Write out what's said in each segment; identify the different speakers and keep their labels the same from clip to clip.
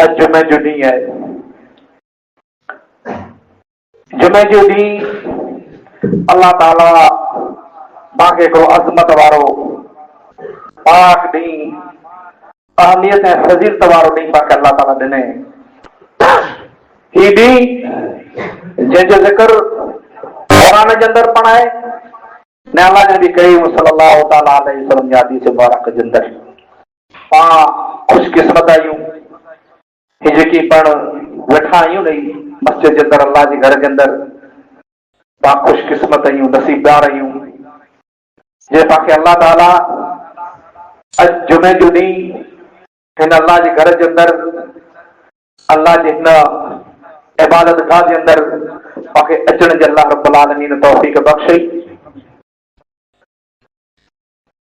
Speaker 1: अज जुमे जो ॾींहुं आहे। जुमे जो ॾींहुं अल्लाह ताला तव्हांखे हिकिड़ो अज़मत वारो पाक ॾींहुं, अहमियत ऐं फज़ीलत वारो ॾींहुं तव्हांखे अल्लाह ताला ॾिने। ही ॾींहुं जंहिंजो ज़िक्र क़ुरान जे अंदरि पण आहे न अल्लाह नबी करीम सल्लल्लाहु तआला अलैहि वसल्लम जी हदीस मुबारक जे अंदरि। पाण खुशकिस्मत आहियूं ही जेकी पाण वेठा आहियूं न मस्जिद जे अंदरि, अल्लाह जे घर जे अंदरि, पाण खुशकिस्मत आहियूं, नसीबदार आहियूं जे पाण अल्लाह ताला अॼु जुमे जो ॾींहुं हिन अल्लाह जे घर जे अंदरि, अल्लाह जे हिन इबादत गाह जे अंदरि पाण अचण जे अल्लाह रब्बुल आलमीन तौफ़ीक़ बख़्शई।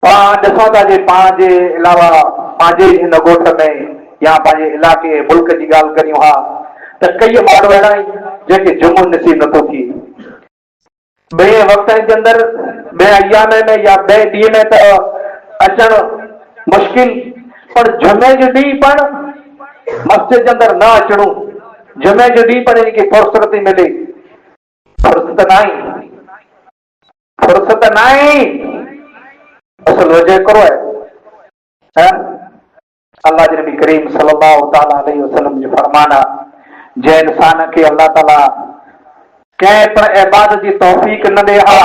Speaker 1: पाण ॾिसूं था जे पाण जे अलावा पंहिंजे हिन ॻोठ में या पंहिंजे इलाइक़े मुल्क जी ॻाल्हि करियूं हा त कई माण्हू अहिड़ा आहिनि जंहिंखे जुमो नसीब नथो थिए। ॿिए वक़्तनि जे अंदरि, ॿिए अयामे में या ॿिए ॾींहं में त अचणु मुश्किल, पर जुमे जो ॾींहुं पण मस्जिद जे अंदरि न अचणो, जुमे जो ॾींहुं पण इनखे फुर्सत थी मिले। फुर्सत न आहे, फुर्सत न आहे, असल वजह हिकिड़ो आहे, अल्लाह जे नबी करीम सल्लल्लाहु तआला अलैहि वसल्लम जो फरमान आहे, जंहिं इंसान खे अल्लाह ताला कंहिं पण इबादत जी तौफ़ीक़ न ॾे हा,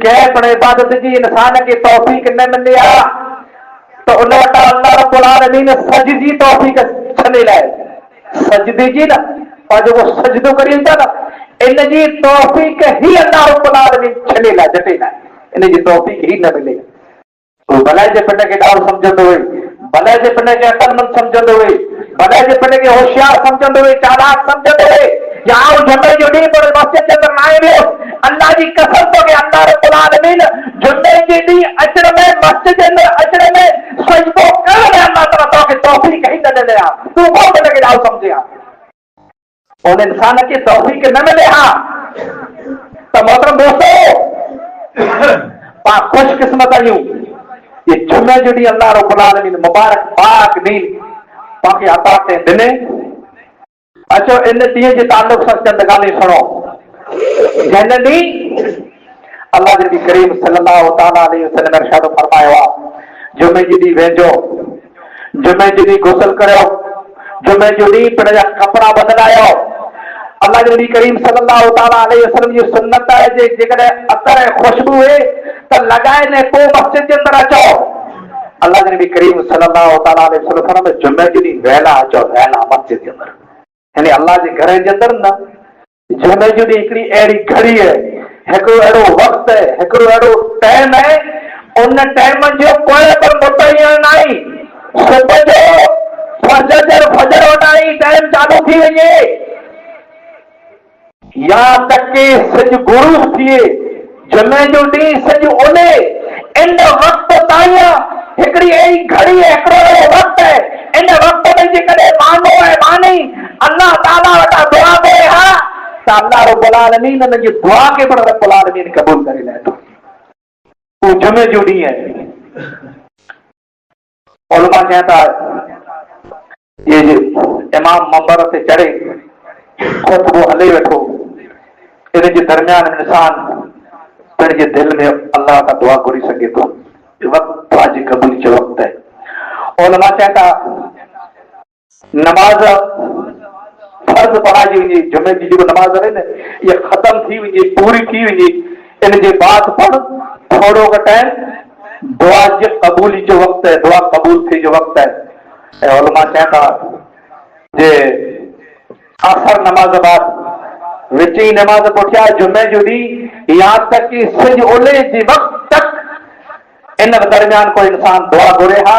Speaker 1: कंहिं पण इबादत जी इंसान खे तौफ़ीक़ न मिले हा त उन वटां अल्लाह रब्बुल आलमीन सजदी तौफ़ीक़ छॾे लाइ, सजदे जी न, पंहिंजो वो सजदो करियूं था न, इन जी तौफ़ीक़ ही अल्लाह रब्बुल आलमीन छॾे लाइ, जटे लाइ इन जी तौफ़ीक़ ही न मिले। भले जे पिंड खे ॾाढो सम्झंदो हुए, भले जे पिंड खे अक़लमंद सम्झंदो हुए, भले जे पिंड खे होशियार सम्झंदो हुए, चालाक सम्झंदो हुए, या जुमे जो ॾींहुं पर मस्जिद जे अंदरि न आहे वियो, अल्लाह जी कसम तोखे अल्लाह रब्बुल आलमीन जुमे जे ॾींहुं अचण में, मस्जिद जे अंदरि अचण में, सजदो करण में अल्लाह ताला तोखे तौफ़ीक़ ही न ॾिने हा। तूं को पिंड खे ॾाढो सम्झे हा, उन इंसान खे तौफ़ीक़ न मिले हा त मोहतरम दोस्तो पाण खुशकिस्मत आहियूं। ये जुमे जो ॾींहुं अल्लाह रब्बुल आलमीन मुबारक पाक ॾींहुं तव्हांखे अता ते ॾिने। अचो इन ॾींहं जे ताल्लुक़ सां चंद ॻाल्हियूं सुणो। हिन ॾींहुं अल्लाह जे नबी करीम सल्लल्लाहु तआला अलैहि वसल्लम इरशाद फरमायो आहे, जुमे जो ॾींहुं वेझो, जुमे जो ॾींहुं गुस्ल करियो, जुमे जो ॾींहुं पिण जा कपिड़ा बदिलायो। अल्लाह जे नबी करीम सल्लल्लाहु तआला अलैहि वसल्लम जी सुन्नत आहे जेकॾहिं अतर ऐं ख़ुशबू हुए त लॻाए ने पोइ मस्जिद जे अंदरि अचो। अल्लाह जे नबी करीम सल्लल्लाहु तआला अलैहि वसल्लम फरमायो जुमे जो ॾींहुं वहला अचो, वहला मस्जिद जे अंदरि, यानी अल्लाह जे घर जे अंदरि न, जुमे जो ॾींहुं हिकिड़ी अहिड़ी घड़ी आहे, हिकिड़ो अहिड़ो वक़्तु आहे, हिकिड़ो अहिड़ो टाइम आहे, उन टाइम जो कोई बि मुतयन न आहे। सुबुह जो फजर वटां ई टाइम चालू थी वञे या तक के सिज गुरूब थिए, जुमे जो ॾींहुं सिज उले, इन वक़्त ताईं हिकिड़ी अहिड़ी घड़ी आहे, हिकिड़ो अहिड़ो वक़्तु आहे, इन वक़्त में जेकॾहिं माण्हू ऐं मानी अल्लाह ताला वटां दुआ करे हा त अल्लाह रब्बुल आलमीन उन जी दुआ खे पण रब्बुल आलमीन क़बूल करे लाए थो। वो जुमे जो ॾींहुं आहे। उलमा चवनि था ये इमाम मंबर ते चढ़े खुतबो हले वेठो, इन जे दरमियान इंसान पंहिंजे दिल में अल्लाह का दुआ घुरी सघे थो। वक़्तु दुआ जी क़बूली जो वक़्तु आहे। उलमा चवनि था नमाज फर्ज़ पढ़ाइजी वञे, जुमे जी जेको नमाज़ आहे न इहा ख़तम थी वञे, पूरी थी वञे, इन जे बाद पण थोरो टाइम दुआ जी क़बूली जो वक़्तु आहे, दुआ क़बूल थिए जो वक़्तु आहे। ऐं उलमा चवनि था जे असर नमाज बाद विच ई नमाज पुठियां जुमे जो ॾींहुं या तक कि सिज ओले जे वक़्त तक इन दरमियान कोई इंसान दुआ घुरे हा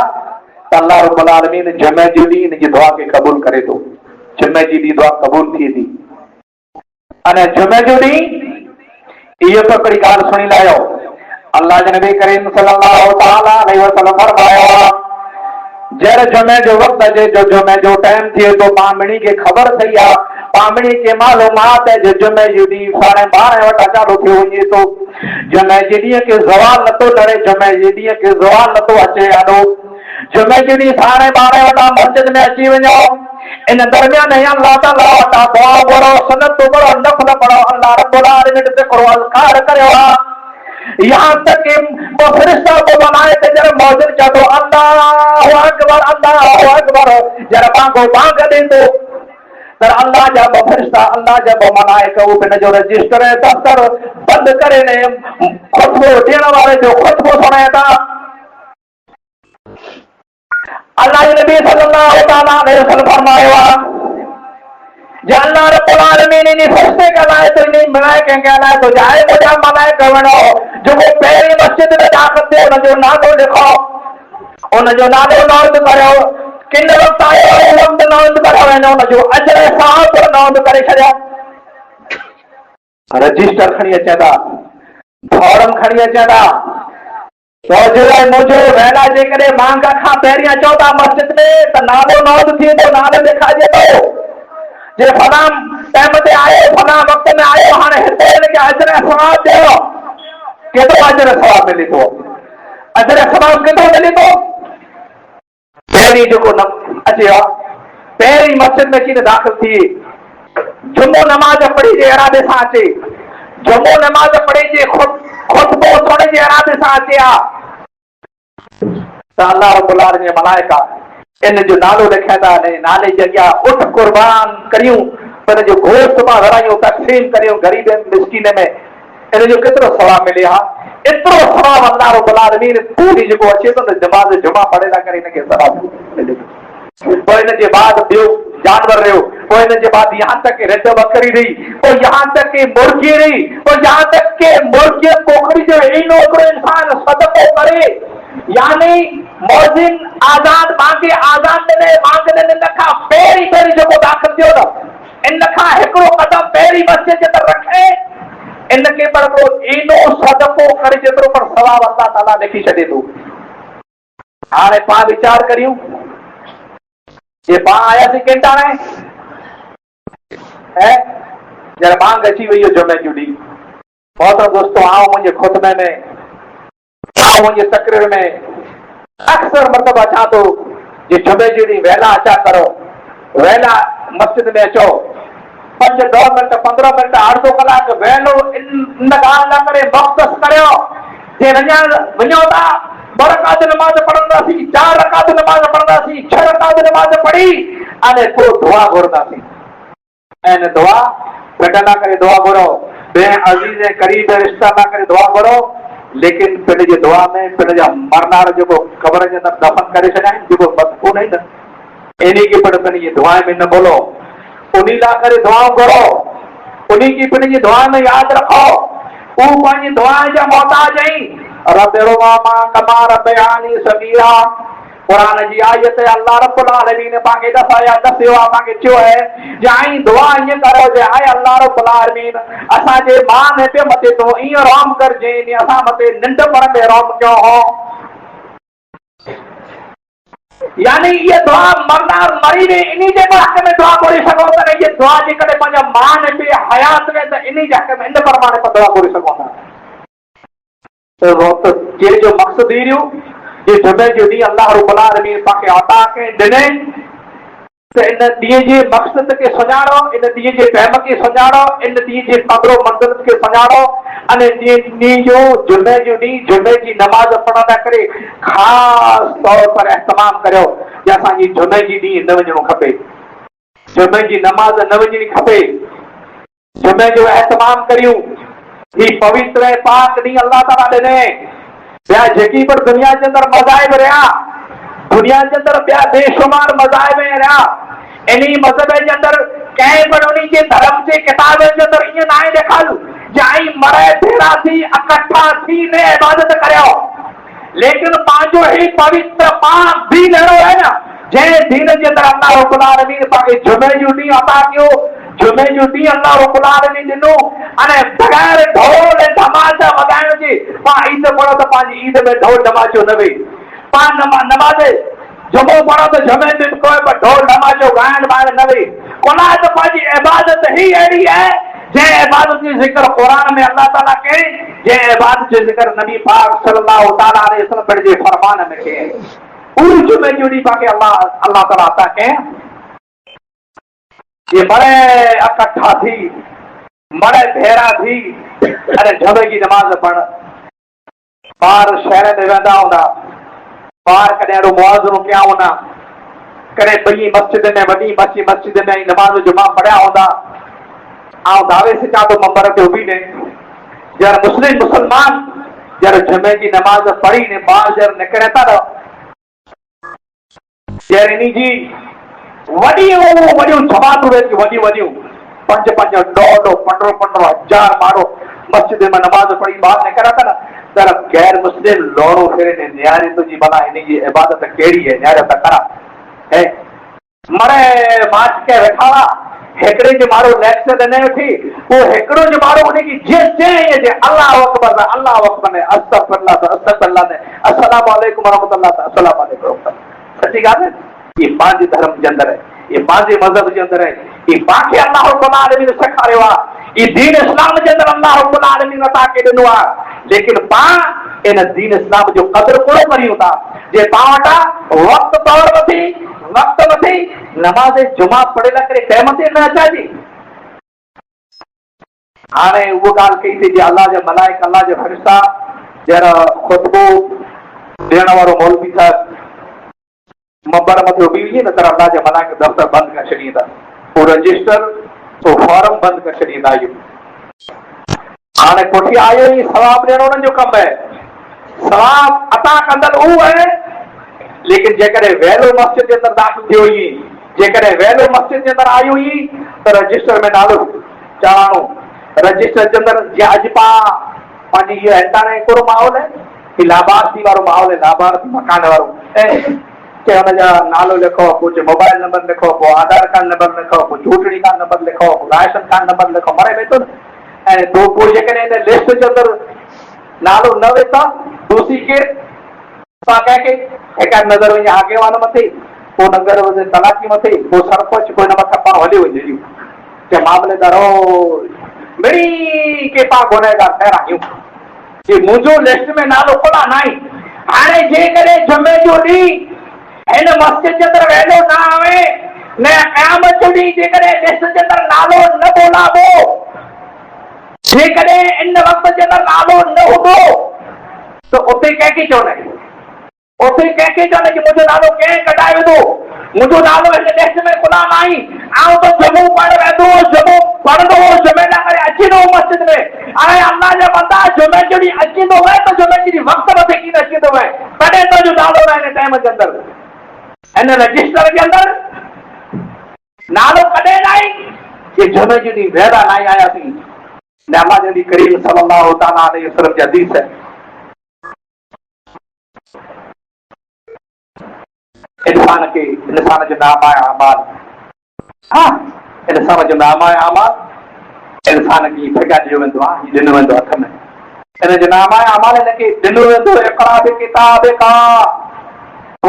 Speaker 1: त अल्लाह रब्बुल आलमीन जुमे जो ॾींहुं इन जी दुआ खे क़बूल करे थो। जुमे जी ॾींहुं दुआ क़बूल थिए थी। अने जुमे जो ॾींहुं इहो त हिकिड़ी ॻाल्हि सुणी लाहियो, अल्लाह जे नबी करीम सल्लल्लाहु तआला अलैहि वसल्लम फरमायो आहे जड़ जुमे जो वक़्तु अचे, जो जुमे जो टाइम थिए तो पामणी खे ख़बर थी आहे, पामणी खे मालूमात है जो जुमे जो ॾींहुं 12:30 वटा चालू थी वञे थो। जुमे जे ॾींहं खे ज़वाल नथो लड़े, जुमे जे ॾींहं खे ज़वाल नथो अचे। आॾो जुमे जो ॾींहुं साढ़े 12 वटा मस्जिद में अची वञो। इन दरमियान अल्लाह ताला वटा दुआ घुरो, सुन्नत पढ़ो, नफ़ल पढ़ो, अल्लाह रब्बुल आलमीन ते करो, अज़कार करियो। यहाँ तक कि वो फरिश्ता को बनाए थे जरा मौजूद चाहो अल्लाहु अकबर जरा बांगो बांग दे तो तर अल्लाह जब फरिश्ता अल्लाह जब मलाइका वो पिन जो रजिस्टर है दफ्तर बंद करे ने खुशबू देने वाले जो खुशबू सुने था अल्लाह के नबी सल्लल्लाहु अलैहि वसल्लम फरमाया जे अल्लाह रब्बुल आलमीन ने फरिश्ते कहलाए तो नहीं मलाइका कहलाए तो जाए मुझे मलाइका वणो जो वो पहली मस्जिद में दाखिल थे उन जो नालो लिखो, उन जो नालो नोंद करो, किन वक्त आयो वक्त नोंद करो, उन जो अजर साहब नोंद करे छड़िया। रजिस्टर खणी अचे था, फॉर्म खणी अचे था, तो जो मुझे वेला जे करे मांग खां पहिरियां चओ था मस्जिद में त नालो नोंद थी तो नालो लिखाइजे तो जे फलां टाइम ते आयो फलां वक्त में आयो हाणे हिते हिनखे अजर सवाब ॾियो, केतिरो अजर सवाब मिले थो? अजर सवाब केतिरो मिले थो? पहिरीं जेको न अचे हा पहिरीं मस्जिद में अची दाख़िल थी जुमो नमाज पढ़ी जे इरादे सां अचे, जुमो नमाज पढ़ी जे खुतबो सुणे जे इरादे सां अचे हा त अल्लाह रब्बुल आलमीन मलाइका इन जो नालो लिखाए था ने नाले जे अॻियां उठ कुर्बान करियूं पर जो गोश्त मां विरायूं तक़सीम करियूं गरीब मिस्कीन में इन जो केतिरो सवाब मिले हा। एतिरो सवाब अल्लाह रब्बुल आलमीन पूरी जेको अचे थो न नमाज़ जुमा पढ़े था करे हिनखे सवाब मिले थो। पोइ हिन जे बाद ॿियो जानवर रहियो, पोइ हिन जे बाद यहाँ तक कि रिढ बकरी रही, पोइ यहाँ तक कि मुर्गी रही, पोइ यहाँ तक कि मुर्गी कोकड़ी जो एॾो हिकिड़ो इंसान सदको करे यानी मौज़िन आज़ाद मांगे आज़ाद ने मांग ने इन खां पहिरीं पहिरीं जेको दाख़िल थियो न इन खां हिकिड़ो क़दम पहिरीं मस्जिद जे तरफ़ रखे इनके पर को एॾो सदको करे जेतिरो पर सवाब अल्लाह ताला लिखी छॾे थो। हाणे पाण वीचार करियूं जे पाण आयासीं केंटाणे है जरा मांग अची वई जुमे जो ॾींहुं बहुत दोस्तों आओ मुंहिंजे खुतबे में आओ मुंहिंजे तकरीर में अक्सर मरतबा अचा थो जे जुमे जो ॾींहुं वेला अचा करो, वेला मस्जिद में अचो 5-10 मिनट 15 मिनट अधो कलाक वेलो इन ॻाल्हि न करे मख़्तस करियो जे वञो था 2 रकात नमाज़ पढ़ंदासीं, 4 रकात नमाज़ पढ़ंदासीं, 6 रकात नमाज़ पढ़ी अने पोइ दुआ घुरंदासीं ऐं दुआ गॾ न करे दुआ घुरो बे अज़ीज़ ऐं करीब रिश्ता न करे दुआ घुरो लेकिन पिण जी दुआ में पिण जा मरनार जेको क़बर जे अंदरि दफ़न करे छॾिया आहिनि जेको मदफून आहिनि न इन्ही खे पिण पिण जी दुआ में न बोलो, उन्ही लाइ करे दुआऊं करो, उन्ही की पिण जी दुआ में यादि रखो हू पंहिंजी दुआ जा मोहताज आहिनि। रब्बिरहम्हुमा कमा रब्बयानी सगीरा कुरान जी आयत अल्लाह रब्बुल आलमीन पाके दफ़ा दसियो आहे पाके चयो है जे आई दुआ ईअं करो जे आए अल्लाह रब्बुल आलमीन असांजे मां ने पे मथे तो ईअं रहम करजे ईअं असां मथे नंढपण में रहम कयो हो यानी ये दुआ मरनार मरी ने इन्हीं जे हक़ में दुआ करे सघो था ये दुआ जे करे पंहिंजा मां ने पे हयात में त इन्हीं जे हक़ में इन परमाणे पर दुआ करे सघो था तो वक्त के जो मकसद ई रियो ये जुमे जो ॾींहुं अल्लाह रब्बुल आलमीन पाके अता के ॾिने त इन ॾींहं जे मक़सद खे सुञाणो, इन ॾींहं जे टाइम खे सुञाणो, इन ॾींहं जे क़दर मंज़िल खे सुञाणो अने ॾींहं जो जुमे ॾींहुं जुमे जी नमाज़ पढ़ंदा करे ख़ासि तौर पर एहतमाम करियो जे असांजी जुमे जी ॾींहुं न वञणो खपे, जुमे जी नमाज़ न वञणी खपे, जुमे जो एहतमाम करियूं ही पवित्र ऐं पाक ॾींहुं अल्लाह ताला ॾिने ॿिया जेकी पर दुनिया जे अंदरि मज़ाहिब रहिया दुनिया जे अंदरि ॿिया बेशुमार मज़ाहिब रहिया इन्ही मज़हब जे अंदरि कंहिं बि उन्ही जे धर्म जे किताब जे अंदरि ईअं न आहे ॾेखारियो जे आई मरे भेड़ा थी इकट्ठा थी ने इबादत करियो लेकिन पंहिंजो ही पवित्र पाक दीन अहिड़ो आहे न जंहिं दीन जे अंदरि अल्लाह रब्बुल आलमीन पाके जुमे जो ॾींहुं अता कयो जुमे जो ॾींहुं अल्लाह रब्बुल आलमीन ॾिनो अने बग़ैर ढोल ऐं धमाचा वॼाइण जे पाण ईद पढ़ो त पंहिंजी ईद में ढोल धमाचो न वेही पाण नमाज़ जुमो पढ़ो त जुमे ते कोई बि ढोल धमाचो ॻाइण ॿाइण न वेही कोन त पंहिंजी इबादत ई अहिड़ी आहे जंहिं इबादत जी ज़िक्र क़ुरान में अल्लाह ताला कई जंहिं इबादत जो ज़िक्र नबी पाक सल्लल्लाहु ताला अलैहि वसल्लम जे फरमान में कई पूरी जुमे जुड़ी पाके अल्लाह अल्लाह ताला आता कहें ये बड़े इकट्ठा थी बड़े भेरा थी अरे जमे की नमाज पढ़ बार शहर में वेंदा होंदा बार कॾहिं मुआज़िनो क्या होना कॾहिं बई मस्जिद में वॾी मस्जिद में नमाज जुमा पढ़िया होंदा आउं दावे से चाहतो मंबर ते उभी ने जर मुसलमान जर जुमे की नमाज पढ़ी ने बार जर निकरे था जर इन जी वॾियूं जमातूं वेठी वॾियूं 5 ॾोढो 15 हज़ार माण्हू मस्जिद में नमाज पढ़ी ॿाहिरि निकिरा था न तर गैर मुस्लिम लोड़ो फिरे ने न्यारे तुंहिंजी भला हिन जी इबादत कहिड़ी है न्यारे त करा है मरे माच के वेठा हुआ हिकिड़े जो माण्हू लेक्चर ॾिने वेठी वो हिकिड़ो जो माण्हू उनजी जीअं चई जे अल्लाह अकबर ने अस्तगफिरुल्लाह ने अस्सलामु अलैकुम वरहमतुल्लाह अस्सलामु अलैकुम सच्ची ॻाल्हि है ये पंहिंजे धर्म जे अंदर है ये पंहिंजे मज़हब जे अंदर है ये पाखे अल्लाह रब्बुल आलमीन सेखारियो आहे ये दीन इस्लाम जे अंदर अल्लाह रब्बुल आलमीन अता के ॾिनो आहे लेकिन पाण इन दीन इस्लाम जो कदर कोन करियूं था जे पाण वटा वक्त तौर वठी नमाज जुमा पढ़ियल करे क़यामत ते न अचाइजे हाणे उहो ॻाल्हि कई थी जे अल्लाह जा मलाइक अल्लाह जा फ़रिश्ता जरा ख़ुतबो ॾियण वारो मौलवी साहब मंबर मथे उभी हुई न तर अल्लाह जा मलाइक दफ़्तर बंदि करे छॾींदा वो रजिस्टर तो फॉर्म बंदि करे छॾींदा इहो हाणे पुठी आयो ई सवाब ॾियणो उन्हनि जो कमु है सवाब अता कंदड़ उहो है लेकिन जेकॾहिं वेलो मस्जिद जे अंदरि दाख़िल थी हुई जेकॾहिं वेलो मस्जिद जे अंदरि आई हुई त रजिस्टर में नालो चढ़ाणो रजिस्टर जे अंदरि जीअं अॼु पंहिंजी इहो हिताणे हिकिड़ो माहौल है कि लाभार्थी वारो माहौल है लाभार्थी मकान वारो ऐं के हुनजा नालो लिखो कुझु मोबाइल नंबर लिखो पोइ आधार कार्ड नंबर लिखो पोइ चूंटणी कार्ड नंबर लिखो पोइ राशन कार्ड नंबर लिखो मरे वेठो न ऐं पोइ जेकॾहिं हिन लिस्ट जे अंदरि नालो न वेठा दूसरी केरु तव्हां कंहिंखे हिकु नज़र वञे आगेवान मथे पोइ नज़र वञे तलाकी मथे पोइ सरपंच कोई न मथां पाण हली वञे के मामलेदार मिड़ी के पाण गुनहगार ठहिरा आहियूं कि मुंहिंजो लिस्ट में नालो कोन आहे हाणे जेकॾहिं जुमे जो ॾींहुं इन मस्जिद जे अंदरि वेलो न आवे न क़यामत जो ॾींहुं जेकॾहिं लिस्ट जे अंदरि नालो न बोलाबो जेकॾहिं इन वक़्त जे अंदरि नालो न हूंदो त उते कंहिंखे चवंदा उते कंहिंखे चवंदा कि मुंहिंजो नालो कंहिं कढाए विधो मुंहिंजो नालो हिन लिस्ट में कोन आहे आउं त जुमो पढ़ वेंदो जुमो पढ़ंदो जुमे लाइ करे अची वेंदो मस्जिद में हाणे अल्लाह जा बंदा जुमे जो ॾींहुं अची वेंदो वए त जुमे जे ॾींहुं वक़्त मथे कीअं अची वेंदो वए तॾहिं तुंहिंजो नालो न हिन टाइम जे अंदरि इन रजिस्टर के अंदर नालो कॾहिं न आई कि जुमे जे ॾींहुं वेरा न आयासीं नमाज़ नबी करीम सल्लल्लाहु तआला अलैहि वसल्लम जी हदीस है इंसान जो नाम आहे अमाल हाँ इंसान जो नाम आहे अमाल इंसान खे फिगा ॾियो वेंदो आहे ॾिनो वेंदो हथ में इन जो नाम आहे अमाल हिनखे ॾिनो वेंदो इक़रा बि किताब का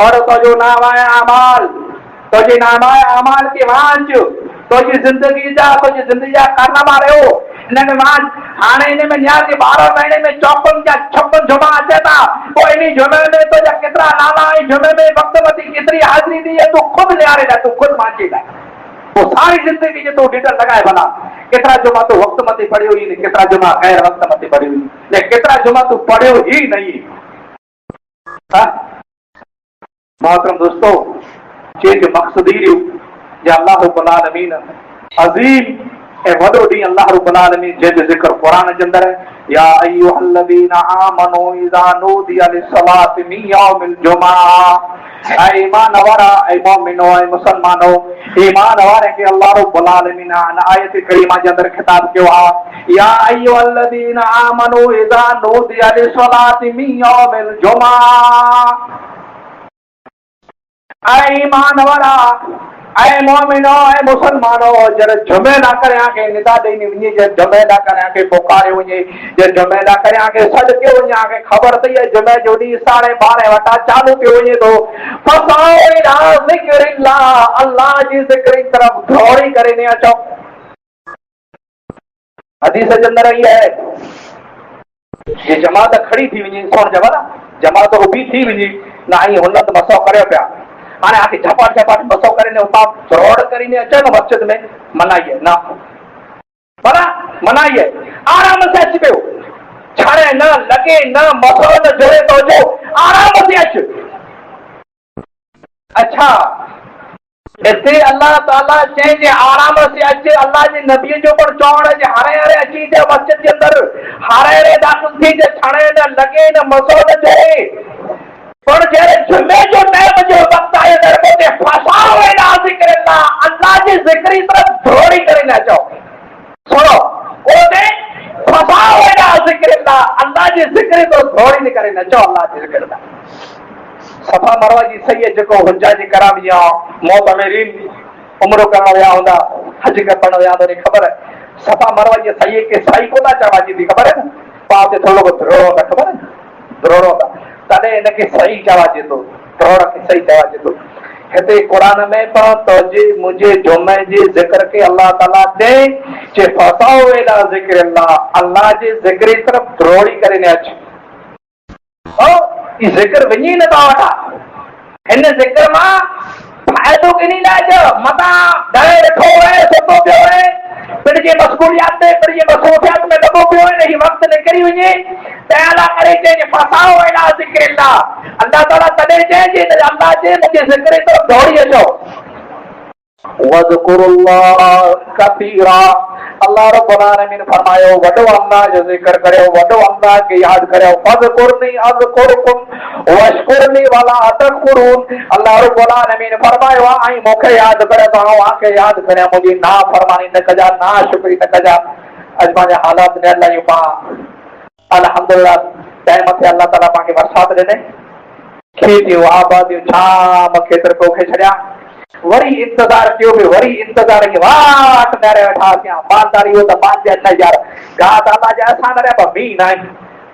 Speaker 1: और तुझो नाम आहे अमाल तुझे नाम आहे अमाल के वांच तुझी ज़िंदगी जा कारनामा रहियो हिन में वांच हाणे हिन में न्यार के 12 महीने में 56 जुमा अचे था पोइ इन जुमे में तुंहिंजा केतिरा नाला ऐं जुमे में वक़्त मथी केतिरी हाज़िरी ॾी है तूं ख़ुदि न्यारे लाइ तूं ख़ुदि वांचे लाइ पोइ सारी ज़िंदगी जो तूं डिटर लॻाए भला केतिरा जुमा तूं वक़्त मथे पढ़ियो ई केतिरा जुमा गैर वक़्त मथे पढ़ियो ई केतिरा जुमा तूं पढ़ियो ई नहीं मोहतरम दोस्तों चेंज मक़सद ई जो अल्लाह रब्बुल आलमीन अज़ीम ए वॾो ॾींहुं अल्लाह रब्बुल आलमीन जंहिंजो ज़िक्र क़ुरान जे अंदरि या अय्युहल्लज़ीना आमनू इज़ा नूदिया लिस्सलाति मिन यौमिल जुमअह ऐ ईमान वारा ऐ मोमिनो ऐ मुसलमानो ईमान वारे खे अल्लाह रब्बुल आलमीन इन आयत करीमा जे अंदरि ख़िताब कयो आहे या अय्युहल्लज़ीना आमनू इज़ा नूदिया लिस्सलाति मिन यौमिल जुमअह ऐ ईमान वारा ऐ मोमिनो ऐ मुसलमानो जॾहिं जुमे लाइ करे आखे निदा ॾेई वञे जे जुमे लाइ करे आखे पुकारियो वञे जे जुमे लाइ करे आखे सॾ कयो वञे आखे ख़बर अथई जुमे जो ॾींहुं 12:30 वटा चालू कयो वञे थो फसाओ इला ज़िक्रिल्लाह अल्लाह जी ज़िक्र जी तरफ़ दौड़ी करे ने अचो हदीस जे अंदरि इहा आहे ये जमात खड़ी थी वञे सोन जमा जमात उभी थी वञे ना ही हुनत मसो करे पिया हाणे आके झपाट झपाट मसो करे उतां रोड करीने अचे न मस्जिद में मनाइए ना भला मनाइए आराम से अच पियो छाड़े न लगे न मसो न जोड़े तो जो आराम से अच अच्छा इते अल्लाह ताला चई जे आराम से अच अल्लाह जे नबी जो पण चवण जे हारे हारे अची जे मस्जिद जे अंदर हारे हारे दाखिल थी जे छाड़े न लगे न मसो न जोड़े पर जरे जुमे जो टाइम जो वक्त आए दरबो ते फसाओ एना जिक्र अल्लाह जे जिक्र तरफ दौड़ी करे ना जाओ सुनो ओने फसाओ एना जिक्र अल्लाह जे जिक्र तो दौड़ी करे ना जाओ अल्लाह जे जिक्र सफा मरवा जी सही है जो हुज्जा जी करा भी मौत अमीरीन उम्र करण विया हूंदा हज करण विया तो खबर है सफा मरवा जी सही है कि सही को चवा जी खबर है पाप से थोड़ो धरोड़ो था खबर है धरोड़ो था तॾहिं हिनखे सही चवाजे थो धरोड़ खे सही चवाजे थो हिते क़ुरान में तो जे मुझे जुमे जे ज़िक्र के अल्लाह ताला चए फसाओ एला ज़िक्र अल्लाह जे ज़िक्र तरफ दौड़ी करे न अच ई ज़िक्र वञी न था वठा हिन ज़िक्र मां फ़ाइदो किनी लाइ मता डरे रखो है सुतो पियो है पिण जे मशगूलियात में पिण जे मसरूफियात में लॻो पियो है ही वक्त निकिरी वञे तयाला करे चए फसाओ एला ज़िक्र अल्लाह ताला तॾहिं चए जे अल्लाह जे मुंहिंजे ज़िक्र तरफ़ दौड़ी अचो वज़कुरुल्लाह कसीरा अल्लाह रब्बुल आलमीन फरमायो वॾो अल्लाह जो ज़िक्र करियो वॾो अल्लाह खे यादि करियो फज़कुरनी अज़कुरकुम वशकुरनी वला तकफुरून अल्लाह रब्बुल आलमीन फरमायो ऐं मूंखे यादि करे तव्हांखे यादि करे मुंहिंजी नाफ़रमानी न कजा नाशुक्री न कजा अॼु पंहिंजा हालात ने अलाह पाण अल्हम्दुलिल्लाह टाइम मथे अल्लाह ताला पाण खे बरसात ॾिने खेतियूं आबादियूं छाम खेत्र पोखे छॾिया वरी इंतजार कियो बि वरी इंतजार के वाट नरे वेठा थिया मालदारी हो त मांजे न यार गा त अल्लाह जे असां न रे मी न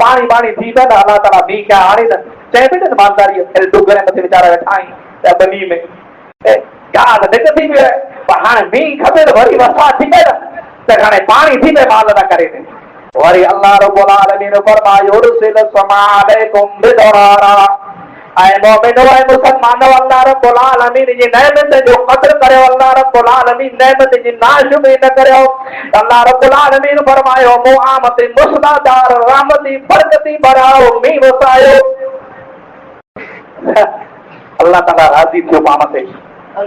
Speaker 1: पानी पानी थी न अल्लाह ताला मी क्या हाणे न चए पे न मालदारी फिर डुगरे मथे बेचारा वेठा आई त बनी में गा त निक थी वियो पर हाणे मी खपे त वरी वसा थी न त हाणे पानी थी पे माल न करे वरी अल्लाह रब्बुल आलमीन फरमायो रुसिल समा अलैकुम बिदरारा ऐं मोमिनो ऐं मुसलमानो अल्लाह रब्बुल आलमीन जी नेमत जो क़दर करियो अल्लाह रब्बुल आलमीन नेमत जी नाशुक्री न करियो अल्लाह रब्बुल आलमीन फरमायो मुआमती मुस्लादार रहमती बरकती बढ़ाओ मी वसायो अल्लाह ताला राज़ी थियो पाण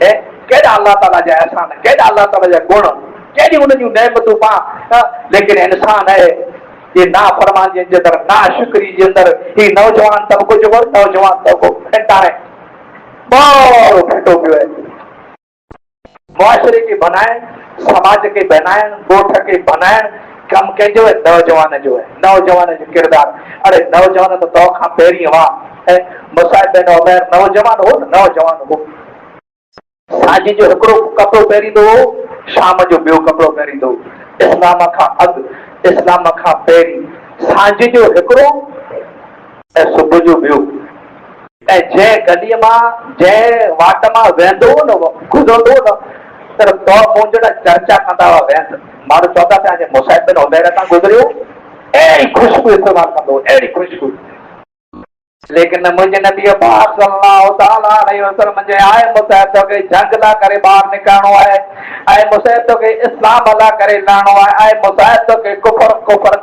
Speaker 1: ते केॾा अल्लाह ताला जा एहसान केॾा अल्लाह ताला जा गुण केॾी उन जूं नेमतूं पाण लेकिन इंसान है ये ना फरमान जे अंदर ना शुक्री जे अंदर ये नौजवान तबको जो नौजवान तबको घंटा है बहुत घटो पियो है मुआशरे के बनाए समाज के बनाए गोठ के बनाए कम के जो है नौजवान जो किरदार अरे नौजवान तो तो खां पहिरीं हुआ है मुसाहिब बिन उमैर नौजवान हो साजी जो हिकिड़ो कपिड़ो पहिरींदो हो शाम जो ॿियो कपिड़ो पहिरींदो इस्लाम खां अॻु इस्लाम खां पहिरीं सांझ जो हिकिड़ो ऐं सुबुह जो ॿियो ऐं जंहिं गलीअ मां जंहिं वाट मां वेंदो हो न गुज़रंदो न त तो मुंहिंजो चर्चा कंदा हुआ वेंद माण्हू चवंदा पिया जे मुसाहिब बिन उमैर तां गुज़रियो अहिड़ी ख़ुशबू इस्तेमालु कंदो अहिड़ी ख़ुशबू लेकिन मुंहिंजे नबी पाक सल्लल्लाहु तआला अलैहि वसल्लम जे आए मुसाहिब खे जंग ला करे ॿाहिरि निकिरणो आहे ऐं मुसाहिब खे इस्लाम ला करे लहणो आहे ऐं मुसाहिब खे कुफर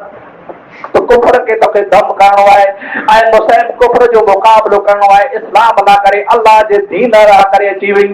Speaker 1: के तोखे दम करणो आहे ऐं मुसाहिब कुफर जो मुक़ाबिलो करणो आहे इस्लाम ला करे अल्लाह जे दीन ला करे अची वई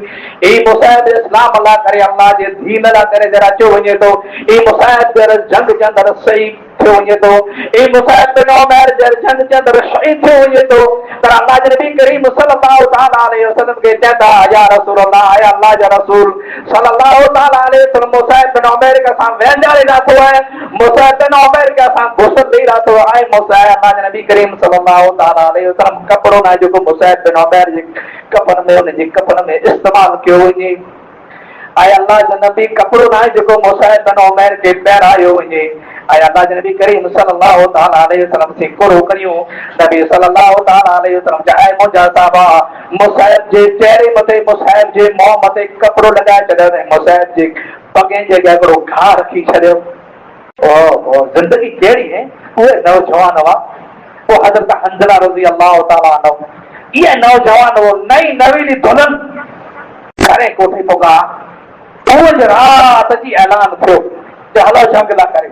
Speaker 1: ई मुसाहिब इस्लाम ला करे अल्लाह जे दीन ला करे जरा अचो वञे थो ई मुसाहिब जरा जंग जे अंदरि सही थियो वञे थो ई मुसाहिब बिन उमैर जरा जंग जे अंदरि शहीद थियो वञे थो त अल्लाह जे नबी करीम सल्लल्लाहु तआला अलैहि वसल्लम खे चवंदा या रसूल अल्लाह या अल्लाह जा रसूल सल्लल्लाहु तआला अलैहि वसल्लम मुसाहिब बिन उमैर के सां वेंजारे रखो है मुसाहिब बिन उमैर के सां गुस्ल ॾेई रखो है मुसाहिब अल्लाह जे नबी करीम सल्लल्लाहु तआला अलैहि वसल्लम कपिड़ो न जेको मुसाहिब बिन उमैर जे कफन में उन जे कफन में इस्तेमाल कयो वञे ऐं अल्लाह जो नबी कपिड़ो न जेको मुसाहिब बिन उमैर खे पहिरायो वञे ऐं अल्लाह जे नबी करीम सल्लल्लाहु तआला अलैहि वसल्लम से कुरो करियो नबी सल्लल्लाहु तआला अलैहि वसल्लम चाहे मुंहिंजा साहबा मुसाहिब जे चेहरे मथे मुसाहिब जे मुंहं मथे कपिड़ो लॻाए छॾियो ऐं मुसाहिब जे पॻे जे हिकिड़ो घाह रखी छॾियो ओ ज़िंदगी कहिड़ी है उहे नौजवान हुआ पोइ हज़रत हंज़ला रज़ी अल्लाह तआला अन्हु ये नौजवान वो नई नवीली दुल्हन घरे कोठे पोगा रोज रात जी ऐलान थियो कि हलो जंग ला करे,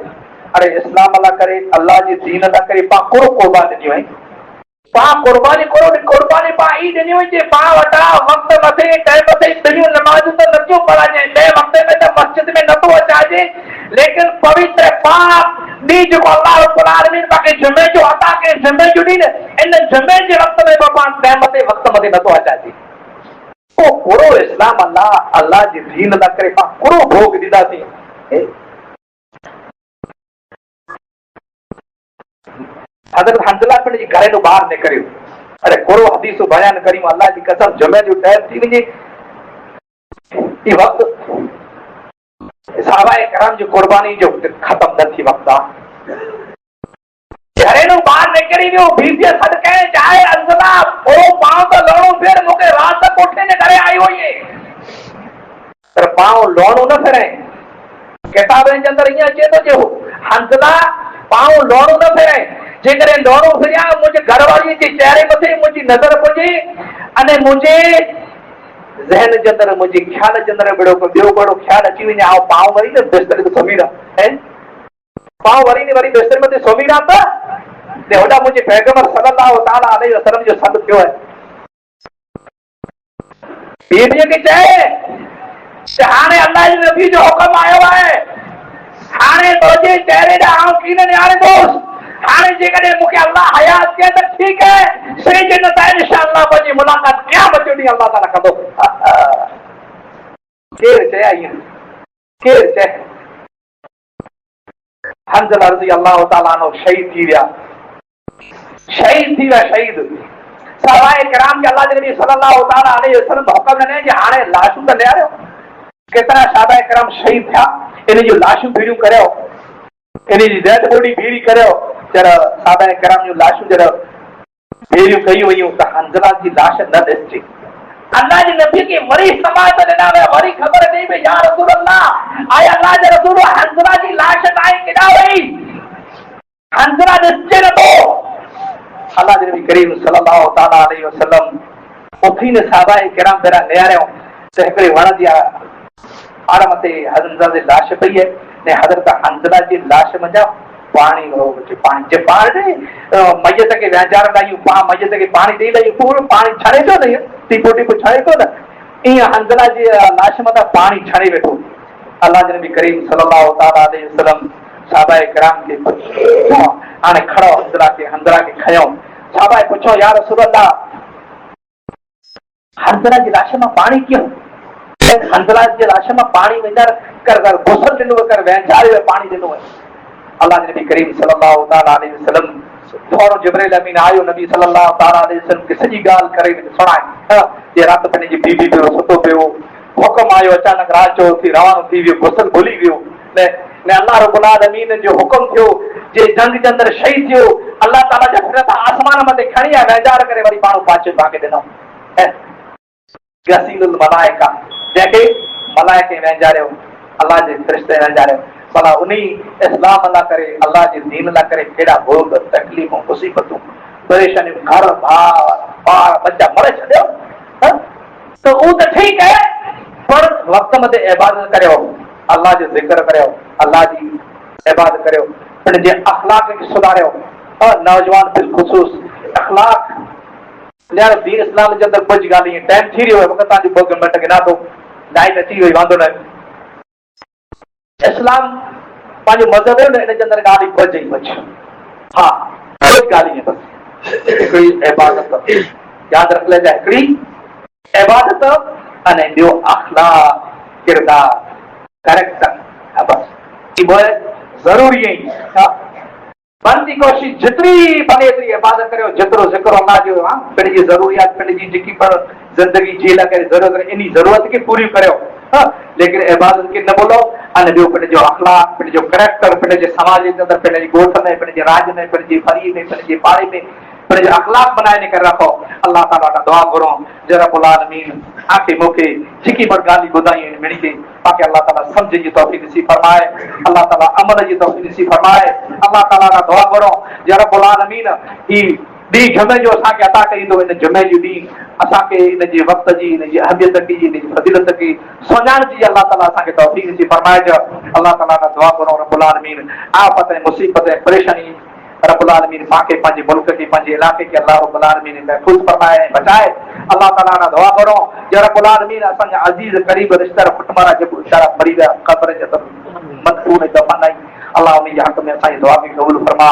Speaker 1: अरे इस्लाम ला करे, अल्लाह जी दीन ला करे, पा कोरो कुर्बानी दी वई, पा कुर्बानी करो, कुर्बानी पा ई दी वई जे पा वटा वक्त मथे टाइम मथे दुनिया नमाज तो नथियो पढ़ाजे, बे वक्त में तो मस्जिद में नथो अचाजे, लेकिन पवित्र पाक दी जो अल्लाह रब्बुल आलमीन पाके जुमे जो अता के जुमे जो दी इन जुमे जे वक्त में बाबा टाइम मथे वक्त मथे नथो अचाजे, ओ पूरो इस्लाम अल्लाह जी दीन ला करे पा पूरो भोग दीदा थी। हज़रत हंज़ला पिण जी घरे नु बाहर निकरियो, अरे कोरो हदीस बयान करियो, अल्लाह जी कसम जुमे जो टाइम थी वने ई वक्त सहाबाए करम जो कुर्बानी जो खत्म न थी वक्त घरे नु बाहर निकरी वियो, बीजे सदके चाहे हंज़ला ओ पांव तो लोणो फिर मुके रात कोठे ने घरे आई होई है, पर पांव लोणो न फिरे, किताबे जे अंदर इया अचे तो जो हंज़ला पांव लोणो न फिरे, जेकरे लोणो फिरिया मुझे घरवाली जे चेहरे मथे मुझी नजर पजे अने मुझे ज़हन जे अंदर मुझे ख्याल जे अंदर बड़ो ख्याल अची वने आओ पांव वरी न बिस्तर ते सोमीरा है, पांव वरी ने वरी बिस्तर मथे सोमीरा ते होडा मुझे पैगंबर सल्लल्लाहु ताला अलैहि वसल्लम जो सद थियो है, बीबी के चाहे हाने अल्लाह जे नबी जो हुक्म आयो है, हाने तोजे चेहरे दा आऊं कीने न्यारे दोस्त, हाने जेकॾहिं मूंखे अल्लाह हयात कए त ठीकु है, से जे न त इंशाअल्लाह मुंहिंजी मुलाक़ात क़यामत जो ॾींहुं अल्लाह ताला कंदो। केरु चए ईअं, केरु चए? हंज़ला रज़ी अल्लाह ताला अन्हु शहीद थी विया, शहीद सहाबाए किराम के अल्लाह जे नबी सल्लल्लाहु ताला अलैहि वसल्लम हुक्म ॾिने जे हाणे लाशूं त लियारियो, केतिरा सहाबाए किराम शहीद थिया, इन जूं लाशूं भीड़ियूं करियो, इन जी डेड बॉडी भीड़ी करियो, जरा सहाबाए किराम जूं लाशूं जरा भीड़ियूं कयूं वयूं त हंज़ला जी लाश न ॾिसजी, अल्लाह जे नबी के वरी समाज ॾिना विया, वरी ख़बर ॾेई भई या रसूल अल्लाह आए अल्लाह जे रसूल हंज़ला जी लाश ताईं केॾा वई, हंज़ला ॾिसजे नथो, अल्लाह जे नबी करीम सल्लल्लाहु ताला अलैहि वसल्लम उथी ने सहाबाए किराम पहिरां निहारियो त हिकिड़े वण जी आड़ मथे हंज़ला जी लाश पई है ने हज़रत हंज़ला जी लाश मंझां पानी पानी जे पाणी मैयत के वेचारण लाइ मैयत के पानी ॾेई लाइ पूरो पानी छणे थो न, टीपो टीपो छणे थो न, ईअं हंज़ला जी लाश मथां पानी छणे वेठो। अल्लाह जे नबी करीम सल्लल्लाहु ताला अलैहि वसल्लम सहाबाए किराम के पुछो, हाणे खड़ो हंज़ला के खयो, सहाबाए पुछो या रसूल अल्लाह हंज़ला जी लाश मां पाणी कीअं, हंज़ला जी लाश मां पाणी वेंदड़ कर गुसल ॾिनो कर वेचारियो पाणी ॾिनो। अल्लाह जे नबी करीम सल्लल्लाहु ताला अलैहि वसल्लम थोरो जिब्रील अमीन आयो नबी सल्लल्लाहु ताला अलैहि वसल्लम के सॼी ॻाल्हि करे सुणाए, ये रात पंहिंजी बीबी पियो सुतो पियो, हुकुम आयो अचानक रात जो थी रवानो थी वियो, गुसल भुली वियो ने अल्लाह रब्बुल आलमीन जो हुकुम थियो जे जंग जे अंदर शहीद थियो, अल्लाह ताला जा फ़रिश्ता आसमान मथे खणी आया वेचार करे वरी पाणो पाचे भागे ॾिनो, गसीलुल मलाइका जंहिंखे मलाइके वेचारियो, अल्लाह जे फ़रिश्ते वेचारियो, भला उन्ही इस्लाम ला करे अल्लाह जे दीन ला करे केड़ा भोग तकलीफ़ूं मुसीबतूं परेशानियूं घर बार बच्चा मरे छॾियो, तो वो तो ठीक है, पर वक्त मते इबादत करियो, अल्लाह जो जिक्र करियो, अल्लाह जी इबादत करियो, पंहिंजे अखलाक खे सुधारियो, नौजवान बिलखुसूस अखलाक यार दीन इस्लाम जे अंदर कुछ ॻाल्हि टाइम थी रहियो आहे, वक़्तु तव्हांजो 2 मिंट गिना थो, लाइट अची वई वांदो न, इस्लाम पंहिंजो मज़हब है न, इन जे अंदर ॻाल्हि बच बच हा कुछ ॻाल्हि है, बस हिकिड़ी इबादत यादि रख लेजा, हिकिड़ी इबादत अने ॿियो अखलाक किरदार कैरेक्टर, बस इहो ज़रूरी है। बनती कोशिश जितनी बने एतरी इबादत करियो, जेतिरो ज़िक्र अल्लाह जो पंहिंजी ज़रूरियात पंहिंजी जेकी पर ज़िंदगी जी लाइ करे ज़रूरत इन ज़रूरत खे पूरी करियो, लेकिन इबादत खे न भुलो, अने ॿियो पंहिंजो अखलाक पंहिंजो कैरेक्टर पंहिंजे समाज जे अंदरि पंहिंजे ॻोठ में पंहिंजे राज में पंहिंजी फरी में पंहिंजे पाड़े में पंहिंजो अखलाक बनाए करे रखो। अल्लाह ताला का दुआ करो जे रब्बुल आलमीन आके मूंखे जेकी बि ॻाल्हि ॿुधाई आहिनि मिणी खे ताकि अल्लाह ताला सम्झ जी तौफ़ीक़ नसीब फरमाए, अल्लाह ताला अमल जी तौफ़ीक़ नसीब फरमाए। अल्लाह ताला का दुआ करो जे रब्बुल आलमीन ही डी जुमे जो असांखे अता कई तो इन जुमे जो डी असांखे इन जे वक्त जी इन जी अहमियत की इन जी फजीलत की सुञाण जी अल्लाह ताला असांखे तौफीक दी फरमाए। जो अल्लाह ताला का दुआ करो रब्बुल आलमीन आफत मुसीबत परेशानी रब्बुल आलमीन पाके पंहिंजे मुल्क के पंहिंजे इलाके के अल्लाह रब्बुल आलमीन महफूज फरमाए बचाए। अल्लाह ताला का दुआ करो या रब्बुल आलमीन असांजा अजीज करीब रिश्तेदार फुटमारा जो बेचारा मरीज कब्र जे मदफून दफन आई अल्लाह उन्हीं हक में असांजी दुआ के कबूल फरमा।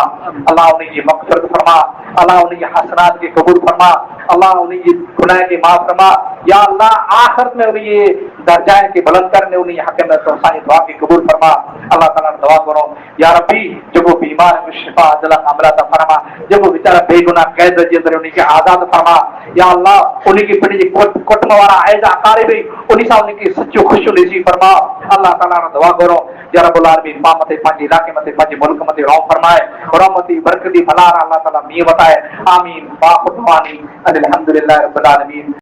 Speaker 1: अल्लाह उन्हीं मग़फ़िरत फरमा। अल्लाह उन्हीं हसनात के कबूल फरमा। अल्लाह उन्हीं गुनाह के माफ फरमा। या अल्लाह आखिरत में उन्हीं दर्जाए के बुलंद करने उन्हीं हक में तो असांजी दुआ के कबूल फरमा। अल्लाह ताला दुआ करो या रब्बी जो बीमार है शिफा अजला अमला ता फरमा। जो बेचारा बेगुनाह कैद जे अंदर उन्हीं के आजाद फरमा। या अल्लाह उन्हीं की पिंड जी कुटुंब वाला आइज़ अकारिब उन्हीं सा उन्हीं की सच्चो खुशो नसीब फरमा। अल्लाह ताला दुआ करो या रब्बुल आलमीन पा मते पंहिंजे इलाके मते पंहिंजे मुल्क मते रहम फरमाए रहमती बरकती भला अल्लाह ताला मींह वताए। आमीन। वाखुर दुआनी अनिल हम्दुलिल्लाहि रब्बिल आलमीन।